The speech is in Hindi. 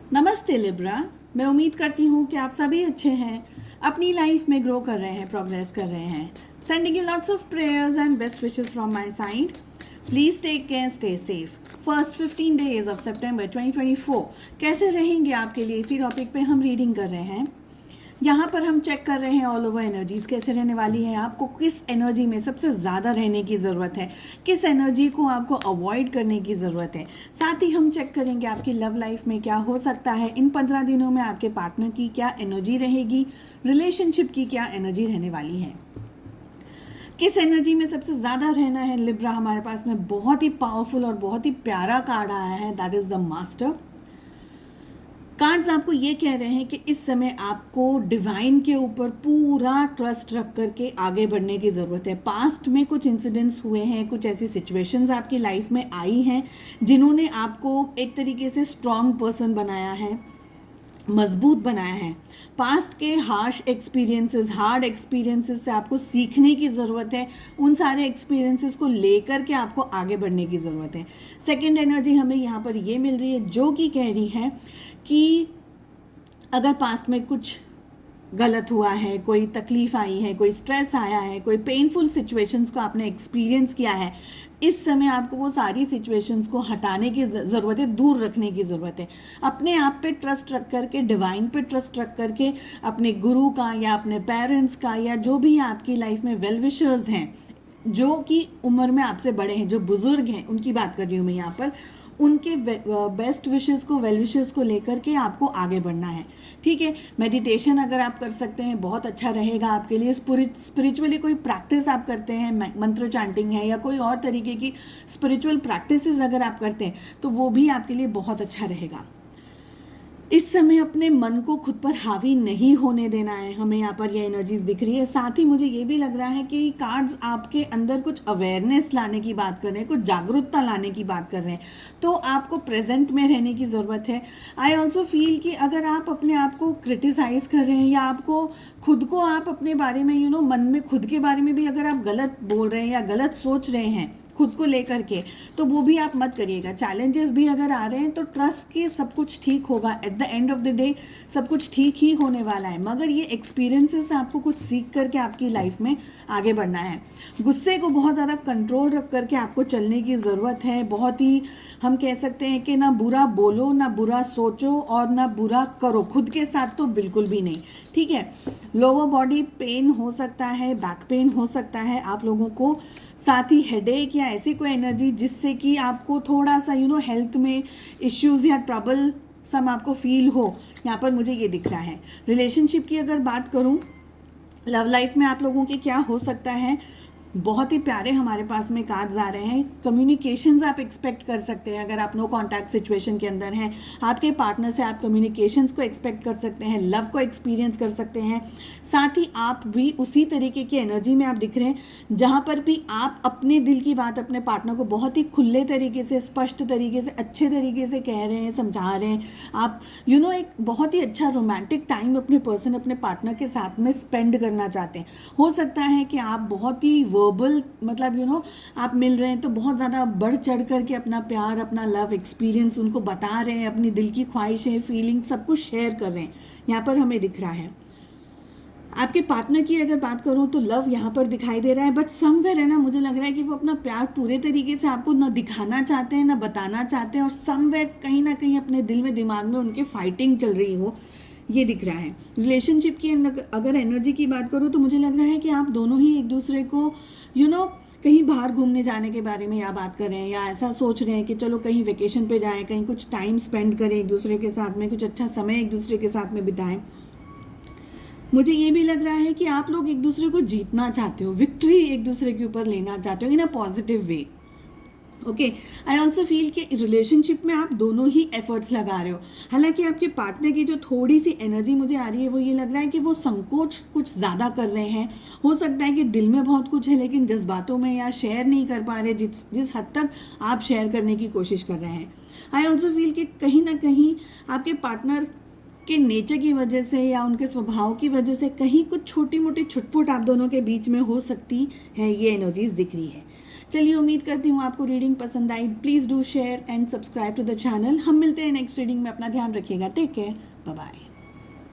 नमस्ते लिब्रा। मैं उम्मीद करती हूँ कि आप सभी अच्छे हैं, अपनी लाइफ में ग्रो कर रहे हैं, प्रोग्रेस कर रहे हैं। Sending you lots of prayers and best wishes from my side. Please take care, stay safe. First 15 days of सितंबर 2024 कैसे रहेंगे आपके लिए, इसी टॉपिक पे हम रीडिंग कर रहे हैं। यहाँ पर हम चेक कर रहे हैं ऑल ओवर एनर्जीज कैसे रहने वाली है, आपको किस एनर्जी में सबसे ज़्यादा रहने की ज़रूरत है, किस एनर्जी को आपको अवॉइड करने की ज़रूरत है। साथ ही हम चेक करेंगे आपकी लव लाइफ में क्या हो सकता है, इन 15 दिनों में आपके पार्टनर की क्या एनर्जी रहेगी, रिलेशनशिप की क्या एनर्जी रहने वाली है, किस एनर्जी में सबसे ज़्यादा रहना है। लिब्रा हमारे पास में बहुत ही पावरफुल और बहुत ही प्यारा कार्ड आया है, that is the master. Cards आपको ये कह रहे हैं कि इस समय आपको डिवाइन के ऊपर पूरा ट्रस्ट रख करके आगे बढ़ने की ज़रूरत है। पास्ट में कुछ इंसिडेंट्स हुए हैं, कुछ ऐसी सिचुएशंस आपकी लाइफ में आई हैं जिन्होंने आपको एक तरीके से स्ट्रॉन्ग पर्सन बनाया है, मजबूत बनाया है। पास्ट के हार्ड एक्सपीरियंसेस से आपको सीखने की ज़रूरत है। उन सारे एक्सपीरियंसेस को लेकर के आपको आगे बढ़ने की ज़रूरत है। सेकंड एनर्जी हमें यहाँ पर ये मिल रही है जो कि कह रही है कि अगर पास्ट में कुछ गलत हुआ है, कोई तकलीफ आई है, कोई स्ट्रेस आया है, कोई पेनफुल सिचुएशंस को आपने एक्सपीरियंस किया है, इस समय आपको वो सारी सिचुएशंस को हटाने की ज़रूरत है, दूर रखने की ज़रूरत है। अपने आप पे ट्रस्ट रख करके, डिवाइन पे ट्रस्ट रख करके, अपने गुरु का या अपने पेरेंट्स का या जो भी आपकी लाइफ में वेल विशर्स हैं, जो कि उम्र में आपसे बड़े हैं, जो बुज़ुर्ग हैं, उनकी बात कर रही हूँ मैं यहाँ पर, उनके बेस्ट विशेस को, वेल विशेस को लेकर के आपको आगे बढ़ना है। ठीक है, मेडिटेशन अगर आप कर सकते हैं बहुत अच्छा रहेगा आपके लिए। स्पिरिचुअली कोई प्रैक्टिस आप करते हैं, मंत्र चैंटिंग है या कोई और तरीके की स्पिरिचुअल प्रैक्टिसेस अगर आप करते हैं तो वो भी आपके लिए बहुत अच्छा रहेगा। इस समय अपने मन को खुद पर हावी नहीं होने देना है, हमें यहाँ पर ये एनर्जीज दिख रही है। साथ ही मुझे ये भी लग रहा है कि कार्ड्स आपके अंदर कुछ अवेयरनेस लाने की बात कर रहे हैं, कुछ जागरूकता लाने की बात कर रहे हैं, तो आपको प्रेजेंट में रहने की ज़रूरत है। आई ऑल्सो फील कि अगर आप अपने आप को क्रिटिसाइज़ कर रहे हैं या आपको खुद को आप अपने बारे में मन में खुद के बारे में भी अगर आप गलत बोल रहे हैं या गलत सोच रहे हैं खुद को लेकर के, तो वो भी आप मत करिएगा। चैलेंजेस भी अगर आ रहे हैं तो ट्रस्ट कि सब कुछ ठीक होगा, at the end of the day सब कुछ ठीक ही होने वाला है। मगर ये एक्सपीरियंसेस आपको कुछ सीख करके आपकी लाइफ में आगे बढ़ना है। गुस्से को बहुत ज़्यादा कंट्रोल रख करके आपको चलने की ज़रूरत है। बहुत ही हम कह सकते हैं कि ना बुरा बोलो, ना बुरा सोचो और ना बुरा करो, खुद के साथ तो बिल्कुल भी नहीं। ठीक है, लोअर बॉडी पेन हो सकता है, बैक पेन हो सकता है आप लोगों को, साथ ही हेडेक या ऐसी कोई एनर्जी जिससे कि आपको थोड़ा सा हेल्थ में इश्यूज़ या ट्रबल सम आपको फील हो, यहाँ पर मुझे ये दिख रहा है। रिलेशनशिप की अगर बात करूँ, लव लाइफ में आप लोगों के क्या हो सकता है, बहुत ही प्यारे हमारे पास में कार्ड्स आ रहे हैं। कम्युनिकेशंस आप एक्सपेक्ट कर सकते हैं अगर आप नो कांटेक्ट सिचुएशन के अंदर हैं। आपके पार्टनर से आप कम्युनिकेशंस को एक्सपेक्ट कर सकते हैं, लव को एक्सपीरियंस कर सकते हैं। साथ ही आप भी उसी तरीके की एनर्जी में आप दिख रहे हैं जहाँ पर भी आप अपने दिल की बात अपने पार्टनर को बहुत ही खुले तरीके से, स्पष्ट तरीके से, अच्छे तरीके से कह रहे हैं, समझा रहे हैं। आप एक बहुत ही अच्छा रोमांटिक टाइम अपने पार्टनर के साथ में स्पेंड करना चाहते हैं। हो सकता है कि आप बहुत ही वर्बल मतलब आप मिल रहे हैं तो बहुत ज़्यादा बढ़ चढ़ करके अपना प्यार, अपना लव एक्सपीरियंस उनको बता रहे हैं, अपनी दिल की ख्वाहिशें, फीलिंग सब कुछ शेयर कर रहे हैं, यहाँ पर हमें दिख रहा है। आपके पार्टनर की अगर बात करूँ तो लव यहाँ पर दिखाई दे रहा है, बट समवेयर है ना, मुझे लग रहा है कि वो अपना प्यार पूरे तरीके से आपको ना दिखाना चाहते हैं ना बताना चाहते हैं, और समवेयर कहीं ना कहीं अपने दिल में, दिमाग में उनके फाइटिंग चल रही हो, ये दिख रहा है। रिलेशनशिप की अगर एनर्जी की बात करूँ तो मुझे लग रहा है कि आप दोनों ही एक दूसरे को कहीं बाहर घूमने जाने के बारे में या बात कर रहे हैं, या ऐसा सोच रहे हैं कि चलो कहीं वेकेशन पे जाएं, कहीं कुछ टाइम स्पेंड करें एक दूसरे के साथ में, कुछ अच्छा समय एक दूसरे के साथ में बिताएं। मुझे ये भी लग रहा है कि आप लोग एक दूसरे को जीतना चाहते हो, विक्ट्री एक दूसरे के ऊपर लेना चाहते हो in a positive way. Okay, I also feel कि रिलेशनशिप में आप दोनों ही एफर्ट्स लगा रहे हो। हालांकि आपके पार्टनर की जो थोड़ी सी एनर्जी मुझे आ रही है वो ये लग रहा है कि वो संकोच कुछ ज़्यादा कर रहे हैं। हो सकता है कि दिल में बहुत कुछ है लेकिन जज्बातों में या शेयर नहीं कर पा रहे जिस हद तक आप शेयर करने की कोशिश कर रहे हैं। आई ऑल्सो फील कि कहीं ना कहीं आपके पार्टनर के नेचर की वजह से या उनके स्वभाव की वजह से कहीं कुछ छोटी मोटी छुटपुट आप दोनों के बीच में हो सकती है, ये एनर्जीज दिख रही है। चलिए, उम्मीद करती हूँ आपको रीडिंग पसंद आई. Please do share and subscribe to the channel. हम मिलते हैं नेक्स्ट रीडिंग में. अपना ध्यान रखिएगा. Take care. Bye bye.